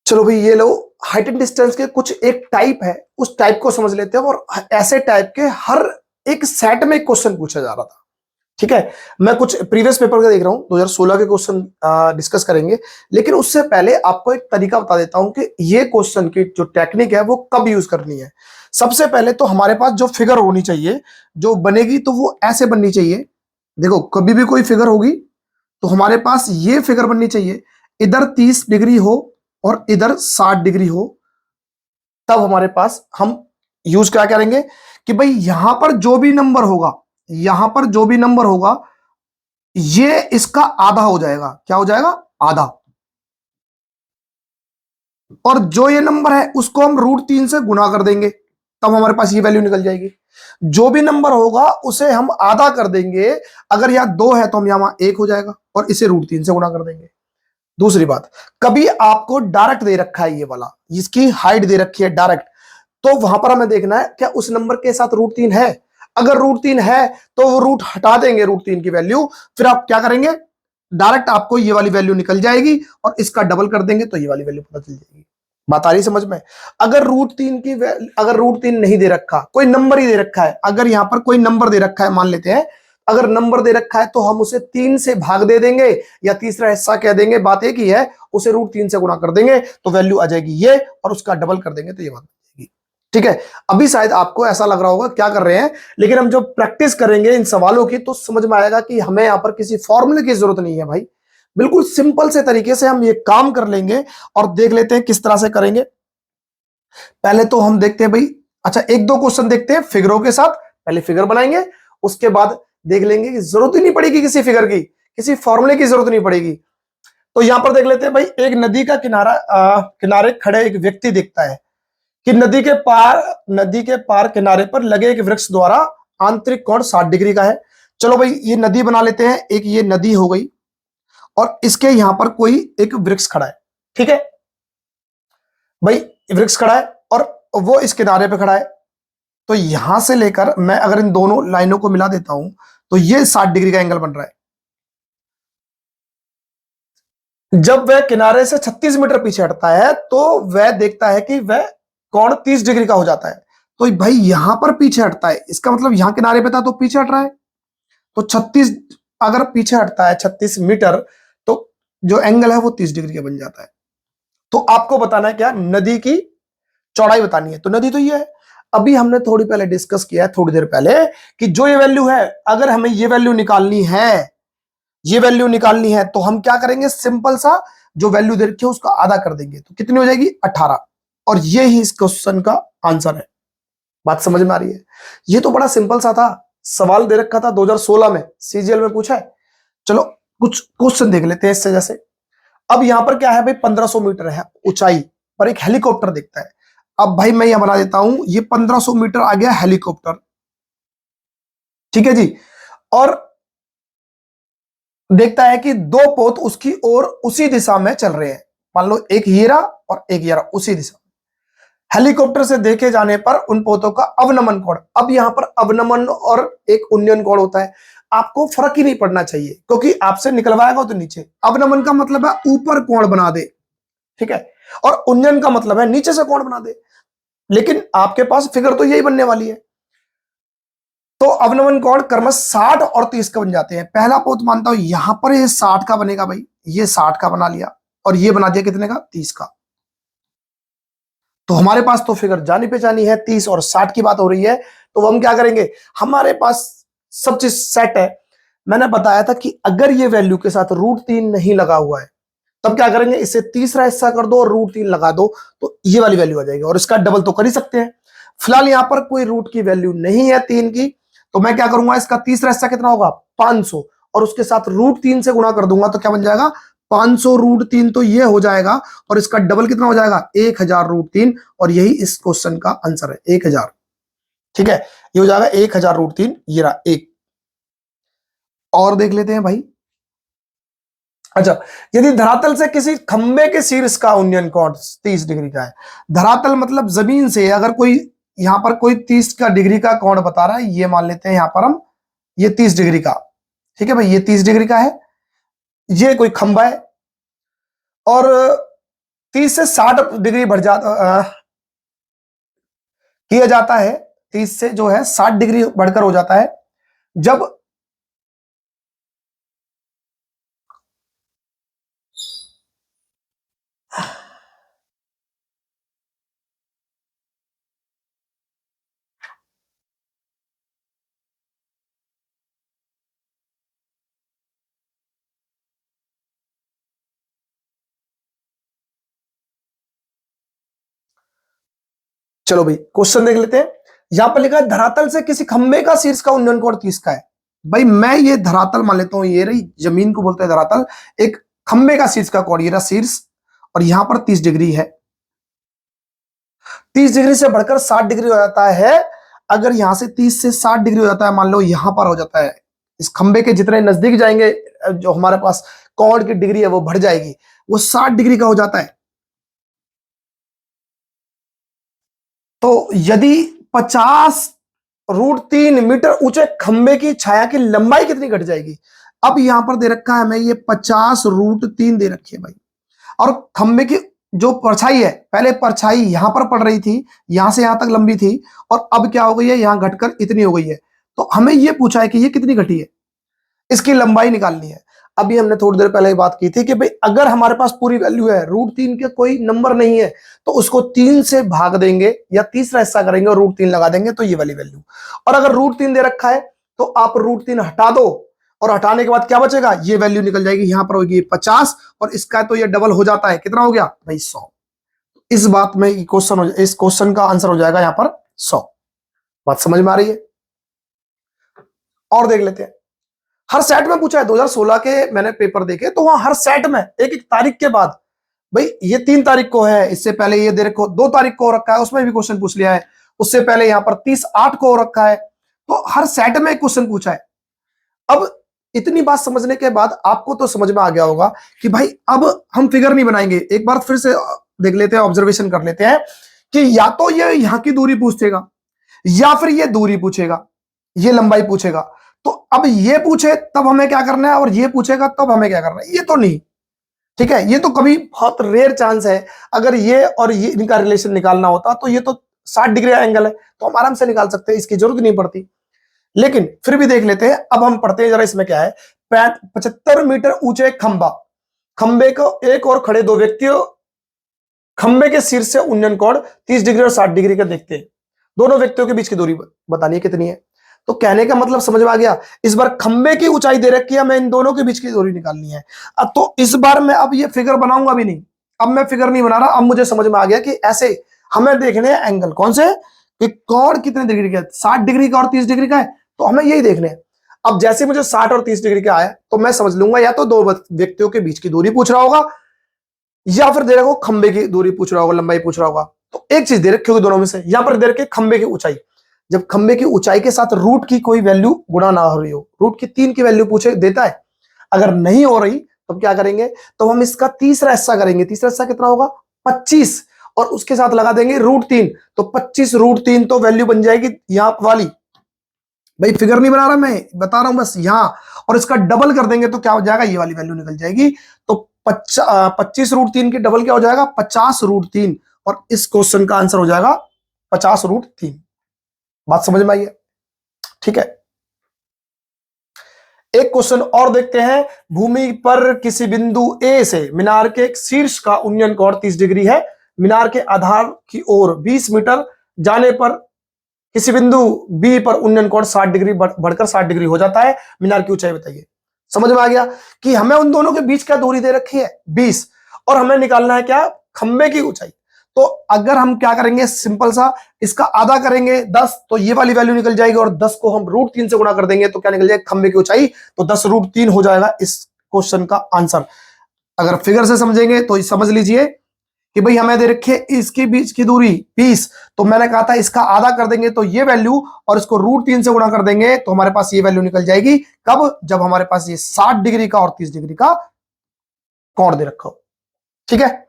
चलो भाई ये लो, हाइट एंड डिस्टेंस के कुछ एक टाइप है, उस टाइप को समझ लेते हैं। और ऐसे टाइप के हर एक सेट में एक क्वेश्चन पूछा जा रहा था। ठीक है, मैं कुछ प्रीवियस पेपर का देख रहा हूं, 2016 के क्वेश्चन डिस्कस करेंगे। लेकिन उससे पहले आपको एक तरीका बता देता हूं कि ये क्वेश्चन की जो टेक्निक है वो कब यूज करनी है। सबसे पहले तो हमारे पास जो फिगर होनी चाहिए, जो बनेगी तो वो ऐसे बननी चाहिए। देखो, कभी भी कोई फिगर होगी तो हमारे पास ये फिगर बननी चाहिए, इधर 30 डिग्री हो और इधर 60 डिग्री हो। तब हमारे पास हम यूज क्या करेंगे कि भाई यहां पर जो भी नंबर होगा, यहां पर जो भी नंबर होगा ये इसका आधा हो जाएगा। क्या हो जाएगा? आधा। और जो ये नंबर है उसको हम √3 से गुना कर देंगे, तब हमारे पास ये वैल्यू निकल जाएगी। जो भी नंबर होगा उसे हम आधा कर देंगे। अगर यहां 2 है तो हम यहां 1 हो जाएगा और इसे √3 से गुना कर देंगे। दूसरी बात, कभी आपको डायरेक्ट दे रखा है ये वाला, इसकी हाइट दे रखी है डायरेक्ट, तो वहां पर हमें देखना है क्या उस नंबर के साथ √3 है। अगर √3 है तो वो रूट हटा देंगे, √3 की वैल्यू। फिर आप क्या करेंगे, डायरेक्ट आपको ये वाली वैल्यू निकल जाएगी और इसका डबल कर देंगे तो ये वाली वैल्यू पता चल जाएगी। बात आ रही समझ में? अगर √3 नहीं दे रखा, कोई नंबर ही दे रखा है, अगर यहां पर कोई नंबर दे रखा है, मान लेते हैं अगर नंबर दे रखा है तो हम उसे 3 से भाग दे देंगे या तीसरा हिस्सा कह देंगे, बात एक ही है। उसे √3 से गुणा कर देंगे तो वैल्यू आ जाएगी ये, और उसका डबल कर देंगे तो ये बात आ जाएगी। ठीक है, अभी शायद आपको ऐसा लग रहा होगा क्या कर रहे हैं, लेकिन हम जब प्रैक्टिस करेंगे इन सवालों की तो समझ में आएगा कि हमें यहां पर किसी फॉर्मूले की जरूरत नहीं है भाई। बिल्कुल सिंपल से तरीके से हम ये काम कर लेंगे। और देख लेते हैं किस तरह से करेंगे। पहले तो हम देखते हैं भाई, अच्छा एक दो क्वेश्चन देखते हैं फिगरों के साथ। पहले फिगर बनाएंगे, उसके बाद देख लेंगे कि जरूरत ही नहीं पड़ेगी किसी फिगर की, किसी फॉर्मूले की जरूरत नहीं पड़ेगी। तो यहां पर देख लेते हैं भाई, एक नदी का किनारे खड़े एक व्यक्ति दिखता है कि नदी के पार किनारे पर लगे एक वृक्ष द्वारा आंतरिक कोण 60 डिग्री का है। चलो भाई ये नदी बना लेते हैं, एक ये नदी हो गई और इसके यहां पर कोई एक वृक्ष खड़ा है। ठीक है भाई, वृक्ष खड़ा है और वो इस किनारे पे खड़ा है। तो यहां से लेकर मैं अगर इन दोनों लाइनों को मिला देता हूं तो ये 60 डिग्री का एंगल बन रहा है। जब वह किनारे से 36 मीटर पीछे हटता है तो वह देखता है कि वह कोण 30 डिग्री का हो जाता है। तो भाई यहां पर पीछे हटता है, इसका मतलब यहां किनारे पे था तो पीछे हट रहा है। तो 36, अगर पीछे हटता है 36 मीटर तो जो एंगल है वो 30 डिग्री का बन जाता है। तो आपको बताना है क्या, नदी की चौड़ाई बतानी है। तो नदी तो ये है, अभी हमने थोड़ी पहले डिस्कस किया है, थोड़ी देर पहले, कि जो ये वैल्यू है, अगर हमें ये वैल्यू निकालनी है, ये वैल्यू निकालनी है तो हम क्या करेंगे, सिंपल सा जो वैल्यू दे रखी है उसका आधा कर देंगे तो कितनी हो जाएगी, 18। और ये ही इस क्वेश्चन का आंसर है। बात समझ में आ रही है? ये तो बड़ा सिंपल सा था, सवाल दे रखा था 2016 में, सीजीएल में पूछा है। चलो कुछ क्वेश्चन देख लेते हैं इससे। जैसे अब यहां पर क्या है भाई, 1500 मीटर है ऊंचाई पर एक हेलीकॉप्टर दिखता है। अब भाई मैं यहां बना देता हूं, ये 1500 मीटर आ गया हेलीकॉप्टर। ठीक है जी। और देखता है कि दो पोत उसकी ओर उसी दिशा में चल रहे हैं। मान लो एक ये रहा और एक ये रहा, उसी दिशा में। हेलीकॉप्टर से देखे जाने पर उन पोतों का अवनमन कोण, अब यहां पर अवनमन और एक उन्नयन कोण होता है, आपको फर्क ही नहीं पड़ना चाहिए क्योंकि आपसे निकलवाएगा तो नीचे। अवनमन का मतलब है ऊपर कोण बना दे, ठीक है, और उन्नयन का मतलब है नीचे से कोण बना दे। लेकिन आपके पास फिगर तो यही बनने वाली है। तो अवनमन कोण क्रमश 60 और 30 का बन जाते हैं। पहला पोत मानता हूं यहां पर ये 60 का बनेगा भाई, ये 60 का बना लिया और ये बना दिया कितने का, 30 का। तो हमारे पास तो फिगर जानी पहचानी है, 30 और 60 की बात हो रही है। तो हम क्या करेंगे, हमारे पास सब चीज सेट है। मैंने बताया था कि अगर ये वैल्यू के साथ √3 नहीं लगा हुआ है तब क्या करेंगे, इसे तीसरा हिस्सा कर दो और √3 लगा दो तो ये वाली वैल्यू आ जाएगी और इसका डबल तो कर ही सकते हैं। फिलहाल यहां पर कोई रूट की वैल्यू नहीं है 3 की, तो मैं क्या करूंगा, इसका तीसरा हिस्सा कितना होगा, 500, और उसके साथ √3 से गुणा कर दूंगा तो क्या बन जाएगा, 500 √3, तो ये हो जाएगा। और इसका डबल कितना हो जाएगा, 1000 √3, और यही इस क्वेश्चन का आंसर है, 1000। ठीक है, ये हो जाएगा 1000 √3, ये रहा एक। और देख लेते हैं भाई। अच्छा, यदि धरातल से किसी खंबे के शीर्ष का उन्नयन कोण 30 डिग्री का है, धरातल मतलब जमीन से, अगर कोई यहां पर कोई 30 का डिग्री का कोण बता रहा है, ये मान लेते हैं यहां पर हम, ये 30 डिग्री का, ठीक है भाई, ये 30 डिग्री का है, ये कोई खंबा है और 30 से 60 डिग्री बढ़ जाता किया जाता है, 30 से जो है 60 डिग्री बढ़कर हो जाता है जब चलो भाई क्वेश्चन देख लेते हैं। यहां पर लिखा है धरातल से किसी खंबे का शीर्ष का उन्नयन कोण 30 का है। भाई मैं ये धरातल मान लेता हूं, ये रही जमीन को बोलते हैं धरातल, एक खंबे का शीर्ष का कोण ये रहा शीर्ष, और यहां पर 30 डिग्री है। 30 डिग्री से बढ़कर 60 डिग्री हो जाता है। अगर यहां से 30 से 60 डिग्री हो जाता है, मान लो यहां पर हो जाता है, इस खंबे के जितने नजदीक जाएंगे जो हमारे पास कोण की डिग्री है वो बढ़ जाएगी, वो 60 डिग्री का हो जाता है। तो यदि 50√3 मीटर ऊंचे खंबे की छाया की लंबाई कितनी घट जाएगी। अब यहां पर दे रखा है हमें ये 50√3 दे रखी है भाई, और खंबे की जो परछाई है, पहले परछाई यहां पर पड़ रही थी, यहां से यहां तक लंबी थी, और अब क्या हो गई है, यहां घटकर इतनी हो गई है। तो हमें यह पूछा है कि ये कितनी घटी है, इसकी लंबाई निकालनी है। अभी हमने थोड़ी देर पहले बात की थी कि भाई अगर हमारे पास पूरी वैल्यू है, √3 के कोई नंबर नहीं है, तो उसको 3 से भाग देंगे या तीसरा हिस्सा करेंगे और √3 लगा देंगे, तो ये वाली वैल्यू। और अगर √3 दे रखा है तो आप √3 हटा दो, और हटाने के बाद क्या बचेगा, ये वैल्यू निकल जाएगी, यहां पर होगी 50, और इसका तो ये डबल हो जाता है, कितना हो गया भाई 100। इस बात में क्वेश्चन, इस क्वेश्चन का आंसर हो जाएगा यहां पर 100। बात समझ में आ रही है। और देख लेते हैं, हर सेट में पूछा है, 2016 के मैंने पेपर देखे तो वहां हर सेट में एक एक तारीख के बाद, भाई ये 3 तारीख को है, इससे पहले ये देखो 2 तारीख को हो रखा है, उसमें भी क्वेश्चन पूछ लिया है, उससे पहले यहां पर 30/8 को हो रखा है, तो हर सेट में एक क्वेश्चन पूछा है। अब इतनी बात समझने के बाद आपको तो समझ में आ गया होगा कि भाई अब हम फिगर नहीं बनाएंगे, एक बार फिर से देख लेते हैं, ऑब्जर्वेशन कर लेते हैं कि या तो ये यहां की दूरी पूछेगा, या फिर ये दूरी पूछेगा, ये लंबाई पूछेगा। तो अब ये पूछे तब हमें क्या करना है, और ये पूछेगा तब हमें क्या करना है, ये तो नहीं। ठीक है, ये तो कभी बहुत रेयर चांस है। अगर ये और ये इनका रिलेशन निकालना होता तो ये तो 60 डिग्री एंगल है, तो हम आराम से निकाल सकते हैं, इसकी जरूरत नहीं पड़ती। लेकिन फिर भी देख लेते हैं, अब हम पढ़ते हैं जरा, इसमें क्या है। 75 मीटर ऊंचे खंबा, खंबे को एक और खड़े 2 व्यक्तियों, खंबे के शीर्ष से उन्नयन कोण 30 डिग्री और 60 डिग्री का देखते हैं। दोनों व्यक्तियों के बीच की दूरी बतानी है कितनी है। तो कहने का मतलब समझ में आ गया। इस बार खंबे की ऊंचाई दे रखी है, मैं इन दोनों के बीच की दूरी निकालनी है। अब तो इस बार मैं अब ये फिगर बनाऊंगा भी नहीं, अब मैं फिगर नहीं बना रहा। अब मुझे समझ में आ गया कि ऐसे हमें देखने हैं एंगल कौन से, कि कोण कितने डिग्री का है, 60 डिग्री का और 30 डिग्री का है, तो हमें यही देखने हैं। अब जैसे मुझे 60 और 30 डिग्री का आया तो मैं समझ लूंगा या तो 2 व्यक्तियों के बीच की दूरी पूछ रहा होगा, या फिर दे रखा होगा खंबे की दूरी पूछ रहा होगा, लंबाई पूछ रहा होगा। तो एक चीज दे रखी होगी दोनों में से, यहां पर दे रखे खंबे की ऊंचाई। जब खंबे की ऊंचाई के साथ रूट की कोई वैल्यू गुणा ना हो रही हो, रूट की 3 की वैल्यू पूछे देता है, अगर नहीं हो रही तो क्या करेंगे, तो हम इसका तीसरा हिस्सा करेंगे। तीसरा हिस्सा कितना होगा 25, और उसके साथ लगा देंगे √3, तो 25√3 तो वैल्यू बन जाएगी यहां वाली। भाई फिगर नहीं बना रहा, मैं बता रहा हूं बस यहां, और इसका डबल कर देंगे तो क्या हो जाएगा, ये वाली वैल्यू निकल जाएगी। तो 25√3 की डबल क्या हो जाएगा 50√3, और इस क्वेश्चन का आंसर हो जाएगा 50√3। बात समझ में आई है, ठीक है। एक क्वेश्चन और देखते हैं। भूमि पर किसी बिंदु ए से मीनार के शीर्ष का उन्नयन कोण 30 डिग्री है, मीनार के आधार की ओर 20 मीटर जाने पर किसी बिंदु बी पर उन्नयन कोण 60 डिग्री बढ़कर 60 डिग्री हो जाता है, मीनार की ऊंचाई बताइए। समझ में आ गया कि हमें उन दोनों के बीच क्या दूरी दे रखी है 20, और हमें निकालना है क्या, खंबे की ऊंचाई। तो अगर हम क्या करेंगे, सिंपल सा इसका आधा करेंगे 10, तो ये वाली वैल्यू निकल जाएगी, और 10 को हम √3 से गुणा कर देंगे तो क्या निकल जाएगा, खंबे की ऊंचाई। तो 10√3 हो जाएगा इस क्वेश्चन का आंसर। अगर फिगर से समझेंगे तो समझ लीजिए कि भाई हमें दे रखे इसके बीच की दूरी 20, तो मैंने कहा था इसका आधा कर देंगे तो ये वैल्यू, और इसको √3 से गुणा कर देंगे तो हमारे पास ये वैल्यू निकल जाएगी। कब, जब हमारे पास ये 60 डिग्री का और 30 डिग्री का कोण दे रखा हो। ठीक है।